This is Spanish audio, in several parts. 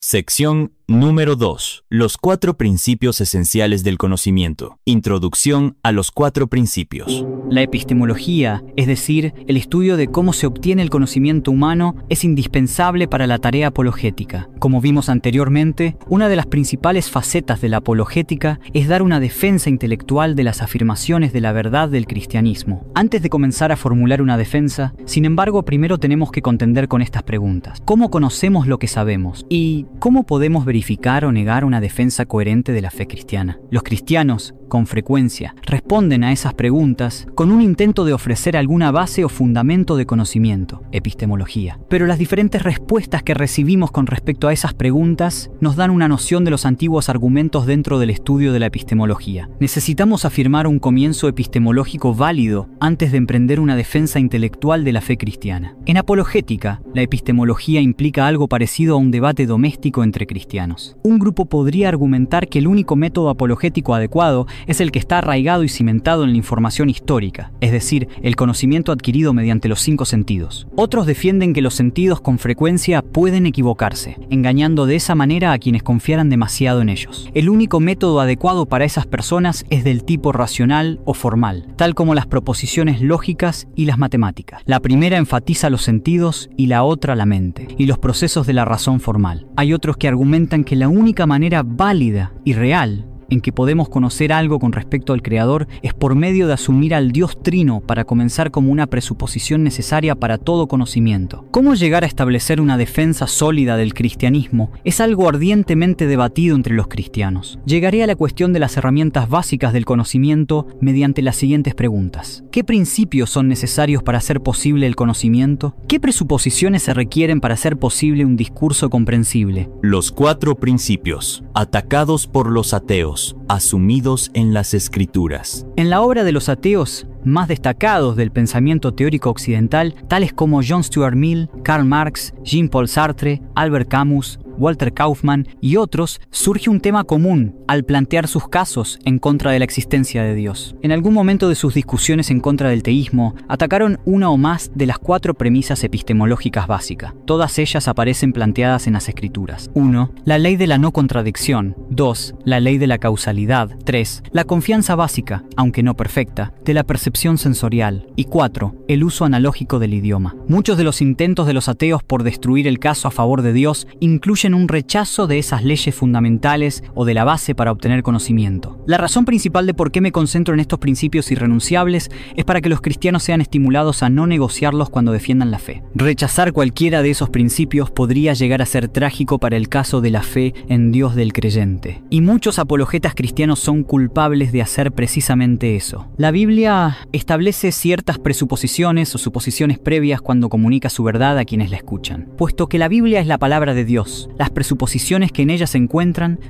Sección número 2. Los 4 principios esenciales del conocimiento. Introducción a los 4 principios. La epistemología, es decir, el estudio de cómo se obtiene el conocimiento humano, es indispensable para la tarea apologética. Como vimos anteriormente, una de las principales facetas de la apologética es dar una defensa intelectual de las afirmaciones de la verdad del cristianismo. Antes de comenzar a formular una defensa, sin embargo, primero tenemos que contender con estas preguntas. ¿Cómo conocemos lo que sabemos? ¿Y cómo podemos verificar o negar una defensa coherente de la fe cristiana? Los cristianos, con frecuencia, responden a esas preguntas con un intento de ofrecer alguna base o fundamento de conocimiento, epistemología. Pero las diferentes respuestas que recibimos con respecto a esas preguntas nos dan una noción de los antiguos argumentos dentro del estudio de la epistemología. Necesitamos afirmar un comienzo epistemológico válido antes de emprender una defensa intelectual de la fe cristiana. En apologética, la epistemología implica algo parecido a un debate doméstico entre cristianos. Un grupo podría argumentar que el único método apologético adecuado es el que está arraigado y cimentado en la información histórica, es decir, el conocimiento adquirido mediante los 5 sentidos. Otros defienden que los sentidos con frecuencia pueden equivocarse, engañando de esa manera a quienes confiaran demasiado en ellos. El único método adecuado para esas personas es del tipo racional o formal, tal como las proposiciones lógicas y las matemáticas. La primera enfatiza los sentidos y la otra la mente, y los procesos de la razón formal. Hay otros que argumentan que la única manera válida y real en que podemos conocer algo con respecto al Creador es por medio de asumir al Dios Trino para comenzar como una presuposición necesaria para todo conocimiento. ¿Cómo llegar a establecer una defensa sólida del cristianismo? Es algo ardientemente debatido entre los cristianos. Llegaré a la cuestión de las herramientas básicas del conocimiento mediante las siguientes preguntas. ¿Qué principios son necesarios para hacer posible el conocimiento? ¿Qué presuposiciones se requieren para hacer posible un discurso comprensible? Los 4 principios, atacados por los ateos, asumidos en las Escrituras. En la obra de los ateos más destacados del pensamiento teórico occidental, tales como John Stuart Mill, Karl Marx, Jean-Paul Sartre, Albert Camus, Walter Kaufmann y otros, surge un tema común al plantear sus casos en contra de la existencia de Dios. En algún momento de sus discusiones en contra del teísmo, atacaron una o más de las 4 premisas epistemológicas básicas. Todas ellas aparecen planteadas en las Escrituras. 1. La ley de la no contradicción. 2. La ley de la causalidad. 3. La confianza básica, aunque no perfecta, de la percepción sensorial. Y 4. El uso analógico del idioma. Muchos de los intentos de los ateos por destruir el caso a favor de Dios incluyen un rechazo de esas leyes fundamentales o de la base para obtener conocimiento. La razón principal de por qué me concentro en estos principios irrenunciables es para que los cristianos sean estimulados a no negociarlos cuando defiendan la fe. Rechazar cualquiera de esos principios podría llegar a ser trágico para el caso de la fe en Dios del creyente. Y muchos apologetas cristianos son culpables de hacer precisamente eso. La Biblia establece ciertas presuposiciones o suposiciones previas cuando comunica su verdad a quienes la escuchan. Puesto que la Biblia es la palabra de Dios, las presuposiciones que en ella se encuentran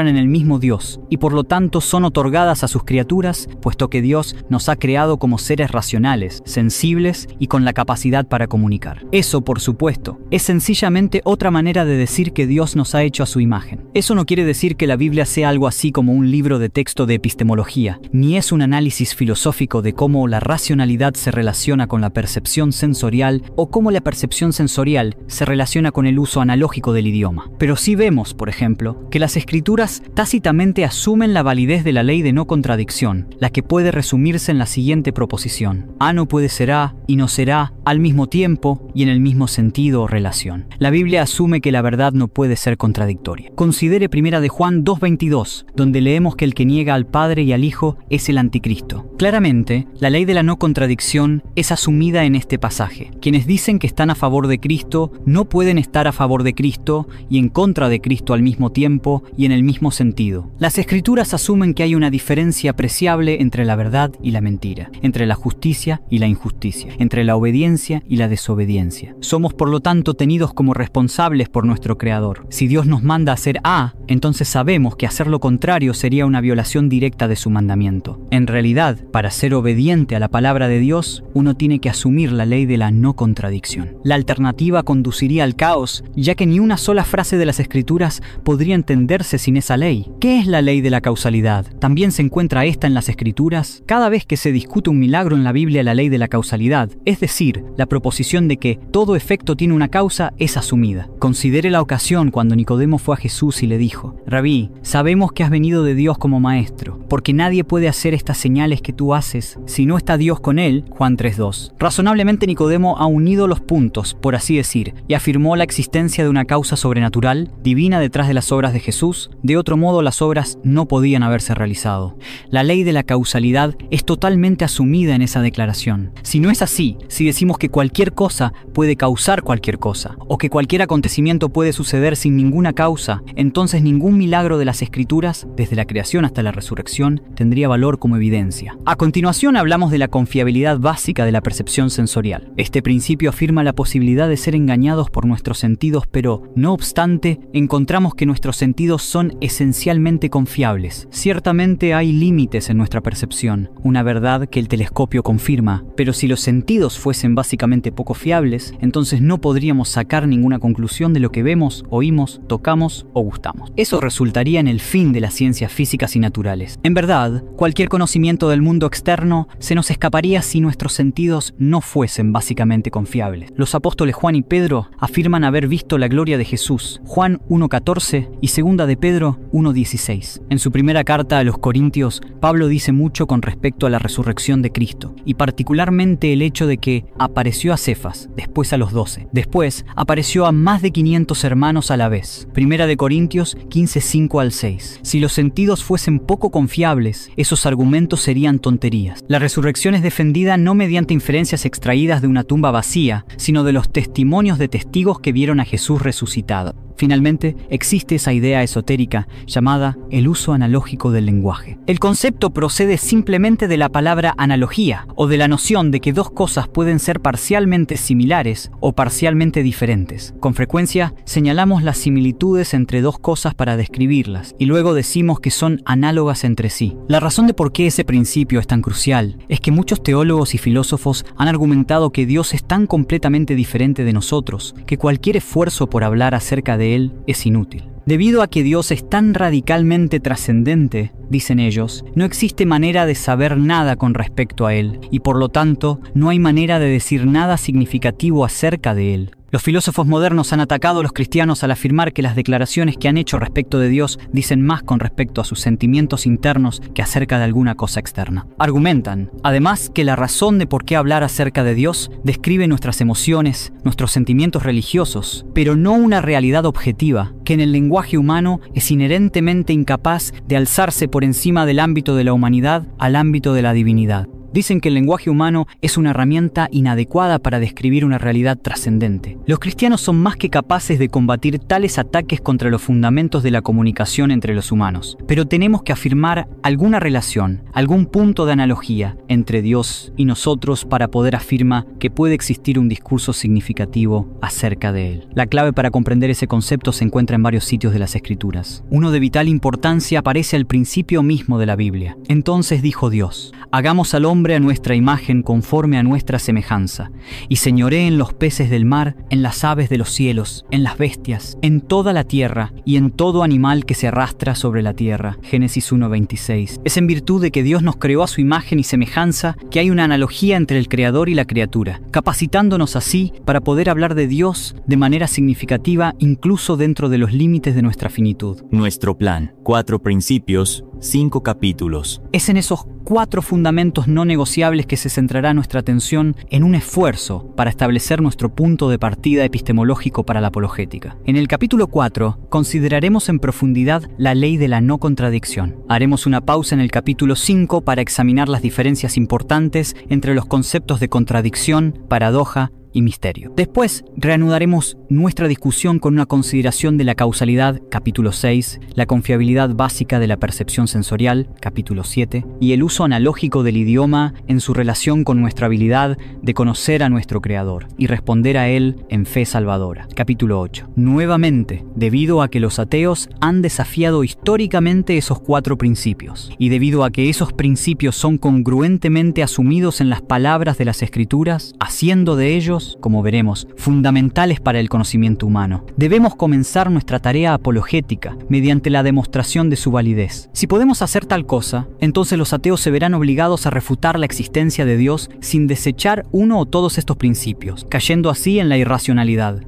en el mismo Dios y por lo tanto son otorgadas a sus criaturas, puesto que Dios nos ha creado como seres racionales, sensibles y con la capacidad para comunicar. Eso, por supuesto, es sencillamente otra manera de decir que Dios nos ha hecho a su imagen. Eso no quiere decir que la Biblia sea algo así como un libro de texto de epistemología, ni es un análisis filosófico de cómo la racionalidad se relaciona con la percepción sensorial o cómo la percepción sensorial se relaciona con el uso analógico del idioma. Pero sí vemos, por ejemplo, que las Escrituras tácitamente asumen la validez de la ley de no contradicción, la que puede resumirse en la siguiente proposición: A no puede ser A y no será al mismo tiempo y en el mismo sentido o relación. La Biblia asume que la verdad no puede ser contradictoria. Considere 1 de Juan 2:22, donde leemos que el que niega al Padre y al Hijo es el anticristo. Claramente, la ley de la no contradicción es asumida en este pasaje. Quienes dicen que están a favor de Cristo no pueden estar a favor de Cristo y en contra de Cristo al mismo tiempo y en el mismo sentido. Las Escrituras asumen que hay una diferencia apreciable entre la verdad y la mentira, entre la justicia y la injusticia, entre la obediencia y la desobediencia. Somos por lo tanto tenidos como responsables por nuestro Creador. Si Dios nos manda a hacer A, entonces sabemos que hacer lo contrario sería una violación directa de su mandamiento. En realidad, para ser obediente a la palabra de Dios, uno tiene que asumir la ley de la no contradicción. La alternativa conduciría al caos, ya que ni una sola sola frase de las Escrituras podría entenderse sin esa ley. ¿Qué es la ley de la causalidad? ¿También se encuentra esta en las Escrituras? Cada vez que se discute un milagro en la Biblia, la ley de la causalidad, es decir, la proposición de que todo efecto tiene una causa, es asumida. Considere la ocasión cuando Nicodemo fue a Jesús y le dijo: Rabí, sabemos que has venido de Dios como maestro, porque nadie puede hacer estas señales que tú haces si no está Dios con él. Juan 3:2. Razonablemente Nicodemo ha unido los puntos, por así decir, y afirmó la existencia de una causa sobrenatural, divina detrás de las obras de Jesús. De otro modo, las obras no podían haberse realizado. La ley de la causalidad es totalmente asumida en esa declaración. Si no es así, si decimos que cualquier cosa puede causar cualquier cosa, o que cualquier acontecimiento puede suceder sin ninguna causa, entonces ningún milagro de las Escrituras, desde la creación hasta la resurrección, tendría valor como evidencia. A continuación hablamos de la confiabilidad básica de la percepción sensorial. Este principio afirma la posibilidad de ser engañados por nuestros sentidos, pero, no obstante, encontramos que nuestros sentidos son esencialmente confiables. Ciertamente hay límites en nuestra percepción, una verdad que el telescopio confirma, pero si los sentidos fuesen básicamente poco fiables, entonces no podríamos sacar ninguna conclusión de lo que vemos, oímos, tocamos o gustamos. Eso resultaría en el fin de las ciencias físicas y naturales. En verdad, cualquier conocimiento del mundo externo se nos escaparía si nuestros sentidos no fuesen básicamente confiables. Los apóstoles Juan y Pedro afirman haber visto la gloria de Jesús, Juan 1:14 y 2 de Pedro 1:16. En su primera carta a los Corintios, Pablo dice mucho con respecto a la resurrección de Cristo, y particularmente el hecho de que apareció a Cefas, después a los 12. Después apareció a más de 500 hermanos a la vez. Primera de Corintios 15:5-6. Si los sentidos fuesen poco confiables, esos argumentos serían tonterías. La resurrección es defendida no mediante inferencias extraídas de una tumba vacía, sino de los testimonios de testigos que vieron a Jesús resucitado. Finalmente, existe esa idea esotérica llamada el uso analógico del lenguaje. El concepto procede simplemente de la palabra analogía, o de la noción de que dos cosas pueden ser parcialmente similares o parcialmente diferentes. Con frecuencia, señalamos las similitudes entre dos cosas para describirlas, y luego decimos que son análogas entre sí. La razón de por qué ese principio es tan crucial es que muchos teólogos y filósofos han argumentado que Dios es tan completamente diferente de nosotros que cualquier esfuerzo por hablar acerca de Él es inútil. Debido a que Dios es tan radicalmente trascendente, dicen ellos, no existe manera de saber nada con respecto a Él, y por lo tanto, no hay manera de decir nada significativo acerca de Él. Los filósofos modernos han atacado a los cristianos al afirmar que las declaraciones que han hecho respecto de Dios dicen más con respecto a sus sentimientos internos que acerca de alguna cosa externa. Argumentan, además, que la razón de por qué hablar acerca de Dios describe nuestras emociones, nuestros sentimientos religiosos, pero no una realidad objetiva, que en el lenguaje humano es inherentemente incapaz de alzarse por encima del ámbito de la humanidad al ámbito de la divinidad. Dicen que el lenguaje humano es una herramienta inadecuada para describir una realidad trascendente. Los cristianos son más que capaces de combatir tales ataques contra los fundamentos de la comunicación entre los humanos, pero tenemos que afirmar alguna relación, algún punto de analogía entre Dios y nosotros para poder afirmar que puede existir un discurso significativo acerca de Él. La clave para comprender ese concepto se encuentra en varios sitios de las Escrituras. Uno de vital importancia aparece al principio mismo de la Biblia. Entonces dijo Dios: hagamos al hombre a nuestra imagen conforme a nuestra semejanza, y señoree en los peces del mar, en las aves de los cielos, en las bestias, en toda la tierra y en todo animal que se arrastra sobre la tierra. Génesis 1:26. Es en virtud de que Dios nos creó a su imagen y semejanza que hay una analogía entre el Creador y la criatura, capacitándonos así para poder hablar de Dios de manera significativa incluso dentro de los límites de nuestra finitud. Nuestro plan: 4 principios, 5 capítulos. Es en esos 4 fundamentos no negociables que se centrará nuestra atención en un esfuerzo para establecer nuestro punto de partida epistemológico para la apologética. En el capítulo 4 consideraremos en profundidad la ley de la no contradicción. Haremos una pausa en el capítulo 5 para examinar las diferencias importantes entre los conceptos de contradicción, paradoja y misterio. Después reanudaremos nuestra discusión con una consideración de la causalidad, capítulo 6, la confiabilidad básica de la percepción sensorial, capítulo 7, y el uso analógico del idioma en su relación con nuestra habilidad de conocer a nuestro Creador y responder a Él en fe salvadora, capítulo 8. Nuevamente, debido a que los ateos han desafiado históricamente esos 4 principios, y debido a que esos principios son congruentemente asumidos en las palabras de las Escrituras, haciendo de ellos principios, como veremos, fundamentales para el conocimiento humano. Debemos comenzar nuestra tarea apologética mediante la demostración de su validez. Si podemos hacer tal cosa, entonces los ateos se verán obligados a refutar la existencia de Dios sin desechar uno o todos estos principios, cayendo así en la irracionalidad.